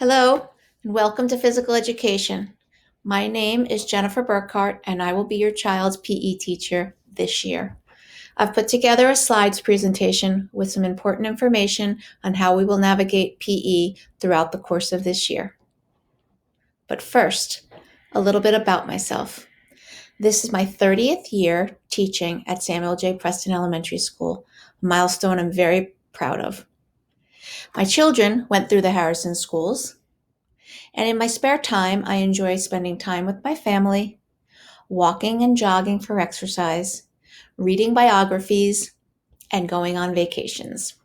Hello, and welcome to Physical Education. My name is Jennifer Burkhardt, and I will be your child's PE teacher this year. I've put together a slides presentation with some important information on how we will navigate PE throughout the course of this year. But first, a little bit about myself. This is my 30th year teaching at Samuel J. Preston Elementary School, a milestone I'm very proud of. My children went through the Harrison schools, and in my spare time, I enjoy spending time with my family, walking and jogging for exercise, reading biographies, and going on vacations.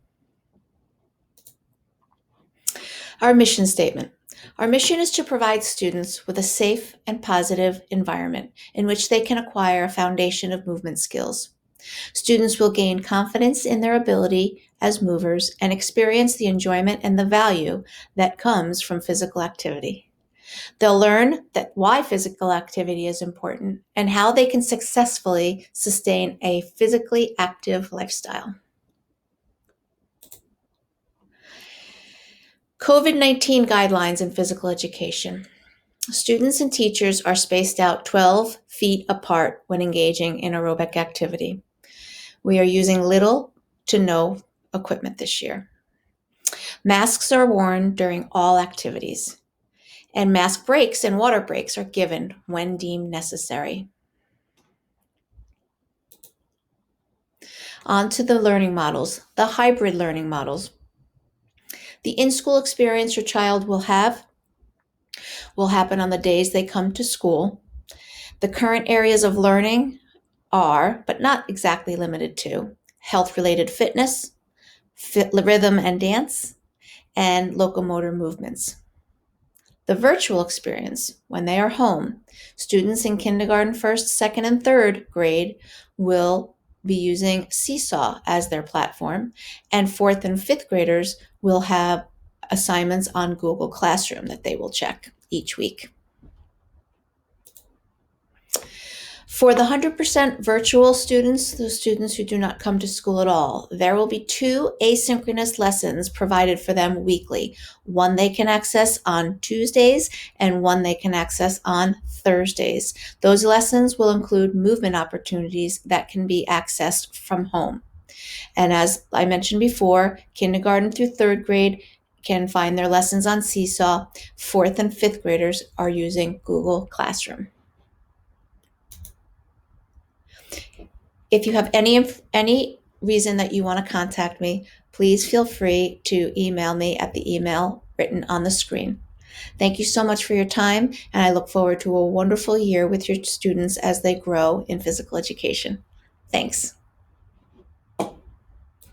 Our mission statement. Our mission is to provide students with a safe and positive environment in which they can acquire a foundation of movement skills. Students will gain confidence in their ability as movers and experience the enjoyment and the value that comes from physical activity. They'll learn why physical activity is important and how they can successfully sustain a physically active lifestyle. COVID-19 guidelines in physical education. Students and teachers are spaced out 12 feet apart when engaging in aerobic activity. We are using little to no equipment this year. Masks are worn during all activities, and mask breaks and water breaks are given when deemed necessary. On to the learning models, the hybrid learning models. The in-school experience your child will have will happen on the days they come to school. The current areas of learning are, but not exactly limited to, health-related fitness, rhythm and dance, and locomotor movements. The virtual experience, when they are home, students in kindergarten, first, second, and third grade will be using Seesaw as their platform, and fourth and fifth graders will have assignments on Google Classroom that they will check each week. For the 100% virtual students, those students who do not come to school at all, there will be 2 asynchronous lessons provided for them weekly. One they can access on Tuesdays and one they can access on Thursdays. Those lessons will include movement opportunities that can be accessed from home. And as I mentioned before, kindergarten through third grade can find their lessons on Seesaw. Fourth and fifth graders are using Google Classroom. If you have any reason that you want to contact me, please feel free to email me at the email written on the screen. Thank you so much for your time, and I look forward to a wonderful year with your students as they grow in physical education. Thanks.